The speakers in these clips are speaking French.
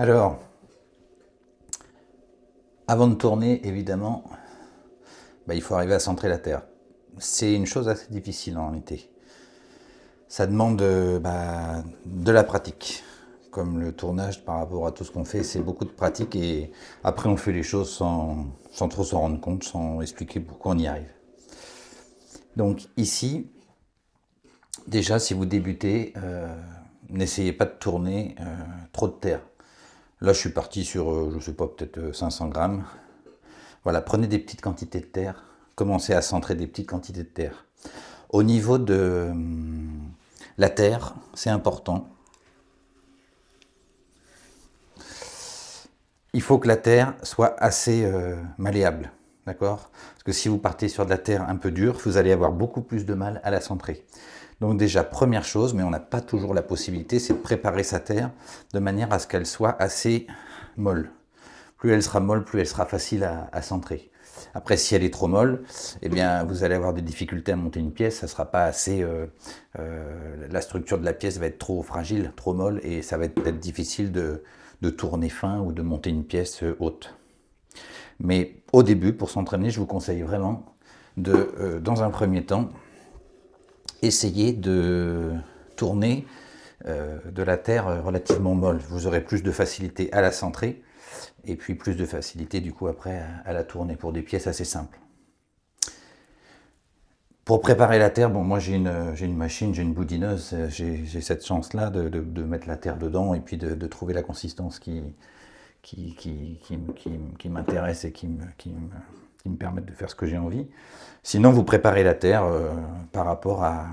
Alors, avant de tourner, évidemment, il faut arriver à centrer la terre. C'est une chose assez difficile en réalité. Ça demande de la pratique. Comme le tournage par rapport à tout ce qu'on fait, c'est beaucoup de pratique et après on fait les choses sans trop s'en rendre compte, sans expliquer pourquoi on y arrive. Donc ici, déjà si vous débutez, n'essayez pas de tourner trop de terre. Là je suis parti sur, je sais pas, peut-être 500 grammes. Voilà, prenez des petites quantités de terre, commencez à centrer des petites quantités de terre. Au niveau de la terre, c'est important. Il faut que la terre soit assez malléable, d'accord? Parce que si vous partez sur de la terre un peu dure, vous allez avoir beaucoup plus de mal à la centrer. Donc déjà, première chose, mais on n'a pas toujours la possibilité, c'est de préparer sa terre de manière à ce qu'elle soit assez molle. Plus elle sera molle, plus elle sera facile à centrer. Après, si elle est trop molle, eh bien, vous allez avoir des difficultés à monter une pièce. Ça sera pas assez. La structure de la pièce va être trop fragile, trop molle, et ça va être difficile de tourner fin ou de monter une pièce haute. Mais au début, pour s'entraîner, je vous conseille vraiment de, dans un premier temps, essayer de tourner de la terre relativement molle. Vous aurez plus de facilité à la centrer et puis plus de facilité du coup après à la tourner pour des pièces assez simples. Pour préparer la terre, bon, moi j'ai une machine, j'ai une boudineuse, j'ai cette chance-là de mettre la terre dedans et puis de trouver la consistance qui m'intéresse et qui me permettent de faire ce que j'ai envie. Sinon, vous préparez la terre par rapport à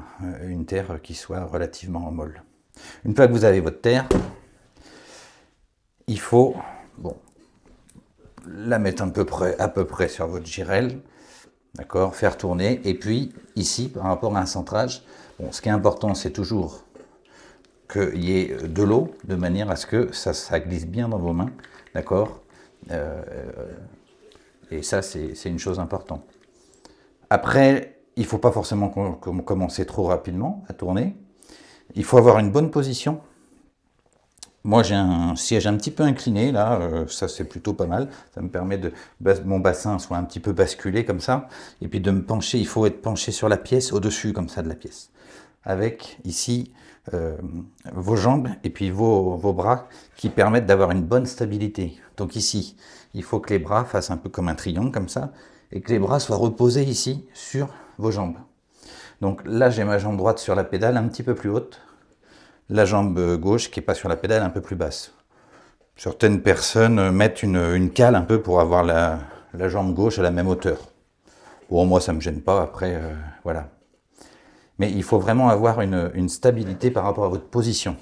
une terre qui soit relativement molle. Une fois que vous avez votre terre, il faut la mettre à peu près sur votre girelle, d'accord, faire tourner. Et puis ici, par rapport à un centrage, ce qui est important, c'est toujours qu'il y ait de l'eau, de manière à ce que ça glisse bien dans vos mains, d'accord. Et ça, c'est une chose importante. Après, il ne faut pas forcément commencer trop rapidement à tourner. Il faut avoir une bonne position. Moi, j'ai un siège un petit peu incliné, là, ça c'est plutôt pas mal. Ça me permet de mon bassin soit un petit peu basculé comme ça. Et puis de me pencher, il faut être penché sur la pièce, au-dessus comme ça de la pièce. Avec ici vos jambes et puis vos bras qui permettent d'avoir une bonne stabilité. Donc ici, il faut que les bras fassent un peu comme un triangle comme ça et que les bras soient reposés ici sur vos jambes. Donc là, j'ai ma jambe droite sur la pédale un petit peu plus haute. La jambe gauche qui n'est pas sur la pédale un peu plus basse. Certaines personnes mettent une cale un peu pour avoir la jambe gauche à la même hauteur. Bon, moi ça ne me gêne pas, après, voilà. Mais il faut vraiment avoir une stabilité par rapport à votre position.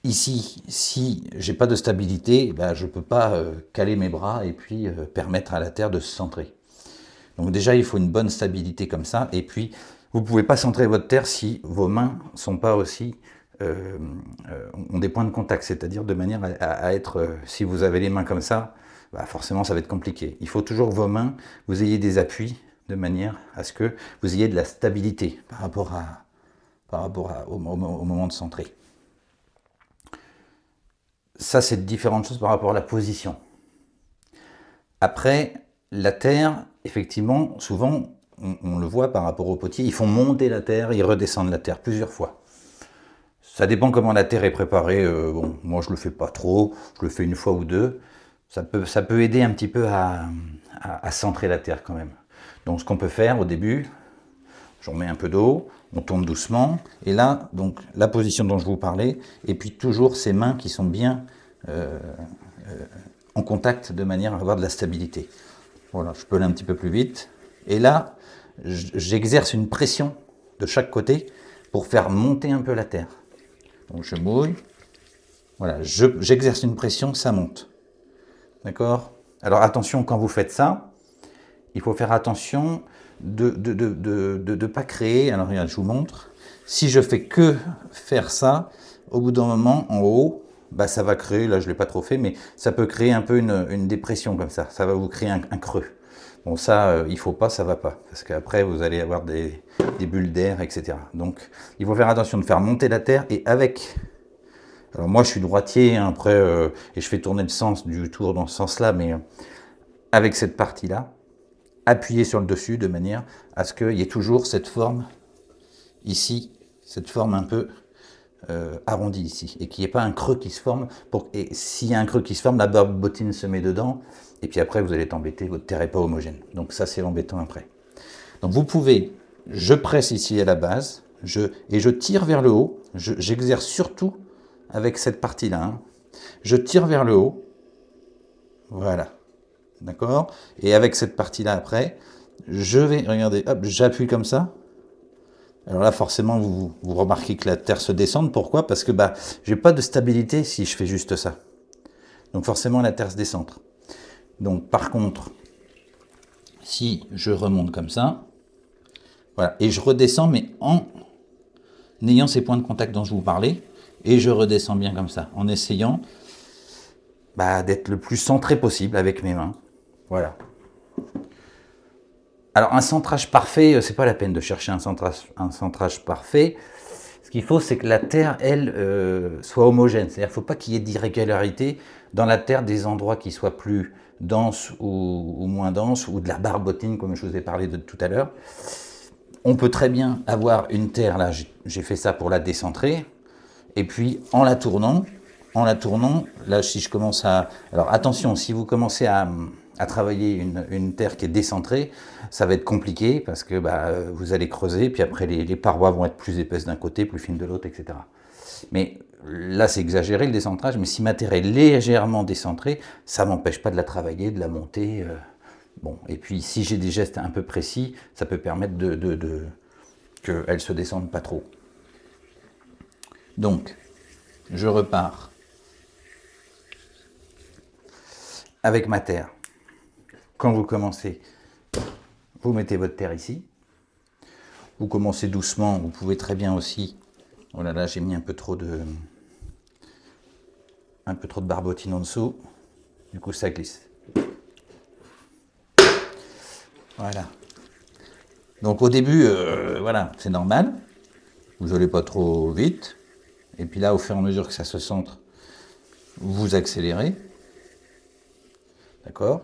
Ici, si j'ai pas de stabilité, je ne peux pas caler mes bras et puis permettre à la terre de se centrer. Donc déjà, il faut une bonne stabilité comme ça. Et puis, vous ne pouvez pas centrer votre terre si vos mains sont pas aussi ont des points de contact, c'est-à-dire de manière à être, si vous avez les mains comme ça, forcément ça va être compliqué. Il faut toujours que vos mains, vous ayez des appuis de manière à ce que vous ayez de la stabilité par rapport au moment de centrer. Ça, c'est différentes choses par rapport à la position. Après, la terre, effectivement, souvent, on le voit par rapport aux potiers, ils font monter la terre, ils redescendent la terre plusieurs fois. Ça dépend comment la terre est préparée. Bon, moi, je le fais pas trop, je le fais une fois ou deux. Ça peut aider un petit peu à centrer la terre quand même. Donc, ce qu'on peut faire au début, j'en mets un peu d'eau, on tourne doucement. Et là, donc, la position dont je vous parlais, et puis toujours ces mains qui sont bien en contact de manière à avoir de la stabilité. Voilà, je peux aller un petit peu plus vite. Et là, j'exerce une pression de chaque côté pour faire monter un peu la terre. Donc je mouille. Voilà, j'exerce une pression, ça monte. D'accord? Alors attention, quand vous faites ça, il faut faire attention de ne pas créer. Alors regarde, je vous montre. Si je fais que faire ça, au bout d'un moment, en haut, ça va créer, là je ne l'ai pas trop fait, mais ça peut créer un peu une dépression comme ça. Ça va vous créer un creux. Bon, ça, il ne faut pas, ça ne va pas. Parce qu'après, vous allez avoir des bulles d'air, etc. Donc, il faut faire attention de faire monter la terre et avec Alors moi je suis droitier, hein, après, et je fais tourner le sens du tour dans ce sens-là, mais avec cette partie-là, appuyez sur le dessus de manière à ce qu'il y ait toujours cette forme ici, cette forme un peu arrondie ici, et qu'il n'y ait pas un creux qui se forme. Et s'il y a un creux qui se forme, la barbotine se met dedans, et puis après vous allez être embêté, votre terre n'est pas homogène. Donc ça c'est embêtant après. Donc vous pouvez, je presse ici à la base, et je tire vers le haut, j'exerce surtout avec cette partie-là, hein. Je tire vers le haut, voilà, d'accord. Et avec cette partie-là après, je vais, regardez, hop, j'appuie comme ça. Alors là, forcément, vous remarquez que la terre se descend. Pourquoi? Parce que bah, j'ai pas de stabilité si je fais juste ça. Donc forcément, la terre se décentre. Donc par contre, si je remonte comme ça, voilà, et je redescends, mais en ayant ces points de contact dont je vous parlais, et je redescends bien comme ça, en essayant bah, d'être le plus centré possible avec mes mains. Voilà. Alors un centrage parfait, c'est pas la peine de chercher un centrage parfait. Ce qu'il faut, c'est que la terre, elle, soit homogène. C'est-à-dire qu'il ne faut pas qu'il y ait d'irrégularité dans la terre, des endroits qui soient plus denses ou moins denses, ou de la barbotine, comme je vous ai parlé de tout à l'heure. On peut très bien avoir une terre, là, j'ai fait ça pour la décentrer, et puis en la tournant, là, si je commence à... Alors attention, si vous commencez à travailler une terre qui est décentrée, ça va être compliqué parce que bah, vous allez creuser, puis après les parois vont être plus épaisses d'un côté, plus fines de l'autre, etc. Mais là, c'est exagéré le décentrage, mais si ma terre est légèrement décentrée, ça ne m'empêche pas de la travailler, de la monter. Bon, et puis si j'ai des gestes un peu précis, ça peut permettre qu'elle ne se descende pas trop. Donc, je repars avec ma terre. Quand vous commencez, vous mettez votre terre ici. Vous commencez doucement, vous pouvez très bien aussi... Oh là là, j'ai mis un peu trop de barbotine en dessous. Du coup, ça glisse. Voilà. Donc au début, voilà, c'est normal. Vous n'allez pas trop vite. Et puis là, au fur et à mesure que ça se centre, vous accélérez. D'accord?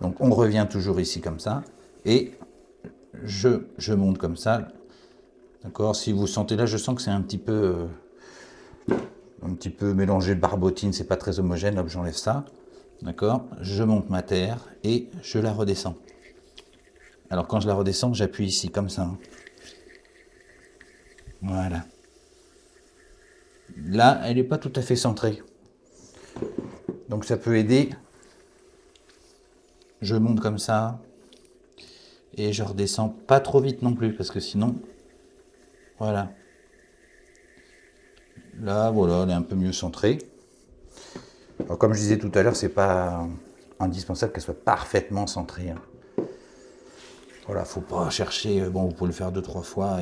Donc on revient toujours ici comme ça. Et je monte comme ça. D'accord? Si vous sentez là, je sens que c'est un petit peu mélangé de barbotine, c'est pas très homogène. Hop, j'enlève ça. D'accord? Je monte ma terre et je la redescends. Alors quand je la redescends, j'appuie ici comme ça. Voilà. Là, elle n'est pas tout à fait centrée. Donc ça peut aider. Je monte comme ça. Et je redescends pas trop vite non plus, parce que sinon... Voilà. Là, voilà, elle est un peu mieux centrée. Alors, comme je disais tout à l'heure, c'est pas indispensable qu'elle soit parfaitement centrée. Voilà, faut pas chercher... Bon, vous pouvez le faire 2-3 fois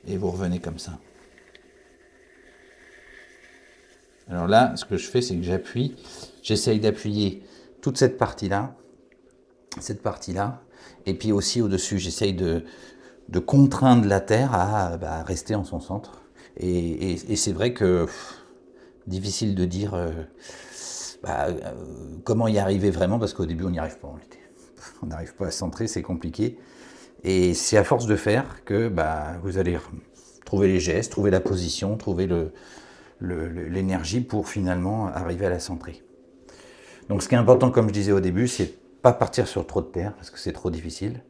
et vous revenez comme ça. Alors là, ce que je fais, c'est que j'appuie. J'essaye d'appuyer toute cette partie-là, et puis aussi au-dessus, j'essaye de contraindre la terre à rester en son centre. Et c'est vrai que difficile de dire comment y arriver vraiment, parce qu'au début on n'y arrive pas. On n'arrive pas à centrer, c'est compliqué. Et c'est à force de faire que vous allez trouver les gestes, trouver la position, trouver l'énergie pour finalement arriver à la centrer. Donc ce qui est important, comme je disais au début, c'est pas partir sur trop de terre, parce que c'est trop difficile.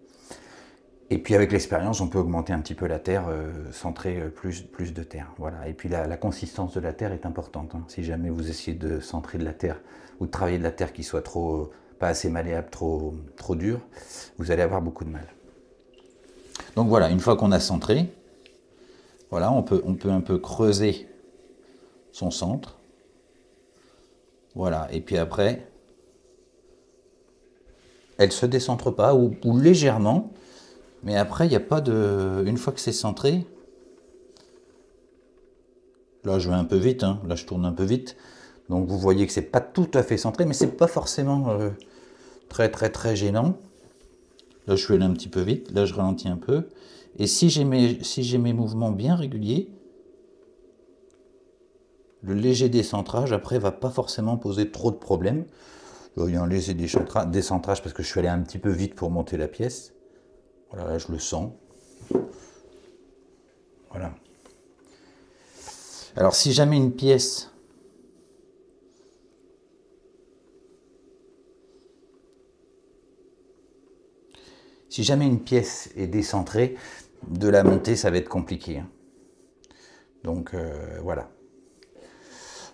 Et puis avec l'expérience, on peut augmenter un petit peu la terre, centrer plus de terre. Voilà. Et puis la consistance de la terre est importante. Hein. Si jamais vous essayez de centrer de la terre ou de travailler de la terre qui soit pas assez malléable, trop dure, vous allez avoir beaucoup de mal. Donc voilà, une fois qu'on a centré, voilà, on peut un peu creuser son centre. Voilà, et puis après, elle ne se décentre pas, ou légèrement. Mais après, il n'y a pas de... Une fois que c'est centré, là je vais un peu vite, hein. Là je tourne un peu vite. Donc vous voyez que c'est pas tout à fait centré, mais c'est pas forcément très gênant. Là je suis allé un petit peu vite, là je ralentis un peu. Et si j'ai mes mouvements bien réguliers, Le léger décentrage, après, va pas forcément poser trop de problèmes. Il y a un léger décentrage parce que je suis allé un petit peu vite pour monter la pièce. Voilà, là, je le sens. Voilà. Alors, si jamais une pièce... Si jamais une pièce est décentrée, de la monter, ça va être compliqué, hein. Donc, voilà.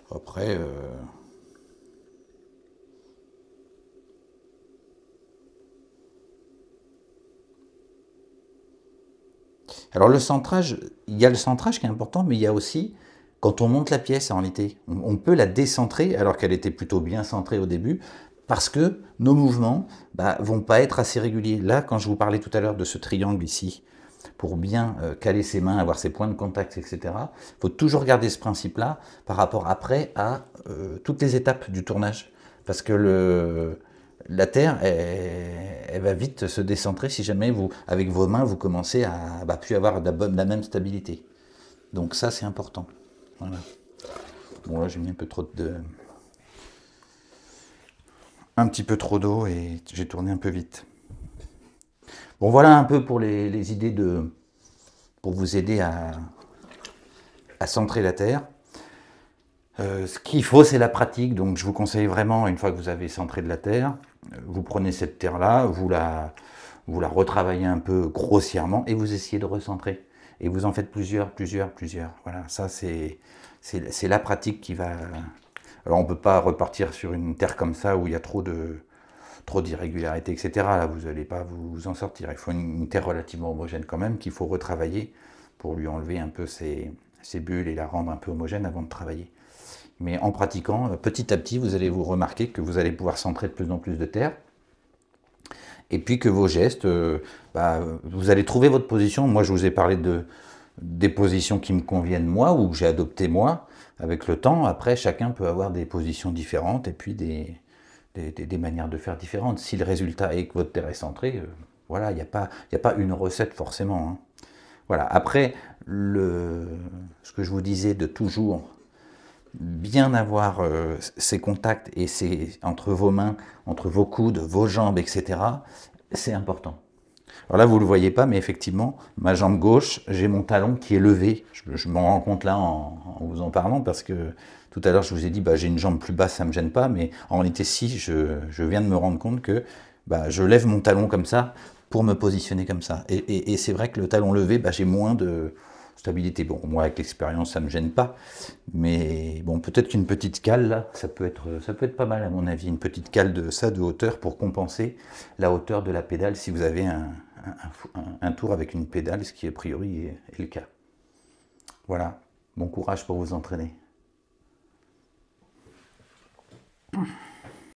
Après... Alors le centrage, il y a le centrage qui est important, mais il y a aussi, quand on monte la pièce en réalité, on peut la décentrer alors qu'elle était plutôt bien centrée au début, parce que nos mouvements vont pas être assez réguliers. Là, quand je vous parlais tout à l'heure de ce triangle ici, pour bien caler ses mains, avoir ses points de contact, etc., il faut toujours garder ce principe-là par rapport après à toutes les étapes du tournage. Parce que la terre, elle va vite se décentrer si jamais vous, avec vos mains, vous commencez à plus avoir la même stabilité. Donc ça, c'est important. Voilà. Bon, là, j'ai mis un peu trop un petit peu trop d'eau et j'ai tourné un peu vite. Bon, voilà un peu pour les idées pour vous aider à centrer la terre. Ce qu'il faut, c'est la pratique. Donc, je vous conseille vraiment, une fois que vous avez centré de la terre, vous prenez cette terre-là, vous la retravaillez un peu grossièrement et vous essayez de recentrer. Et vous en faites plusieurs. Voilà, ça, c'est la pratique qui va... Alors, on ne peut pas repartir sur une terre comme ça où il y a trop d'irrégularités, etc. Là, vous n'allez pas vous en sortir. Il faut une terre relativement homogène quand même, qu'il faut retravailler pour lui enlever un peu ses bulles et la rendre un peu homogène avant de travailler. Mais en pratiquant, petit à petit, vous allez vous remarquer que vous allez pouvoir centrer de plus en plus de terre. Et puis que vos gestes, vous allez trouver votre position. Moi, je vous ai parlé des positions qui me conviennent moi, ou que j'ai adoptées moi. Avec le temps, après, chacun peut avoir des positions différentes et puis des manières de faire différentes. Si le résultat est que votre terre est centrée, voilà, il n'y a pas une recette forcément, hein. Voilà. Après, ce que je vous disais de toujours bien avoir ces contacts et entre vos mains, entre vos coudes, vos jambes, etc., c'est important. Alors là, vous ne le voyez pas, mais effectivement, ma jambe gauche, j'ai mon talon qui est levé. Je m'en rends compte là en vous en parlant, parce que tout à l'heure, je vous ai dit, j'ai une jambe plus basse, ça ne me gêne pas, mais en réalité, si, je viens de me rendre compte que je lève mon talon comme ça pour me positionner comme ça. Et c'est vrai que le talon levé, j'ai moins de stabilité. Bon, moi, avec l'expérience, ça ne me gêne pas, mais bon, peut-être qu'une petite cale, là, ça peut être pas mal, à mon avis, une petite cale de hauteur pour compenser la hauteur de la pédale si vous avez un tour avec une pédale, ce qui a priori est le cas. Voilà, bon courage pour vous entraîner.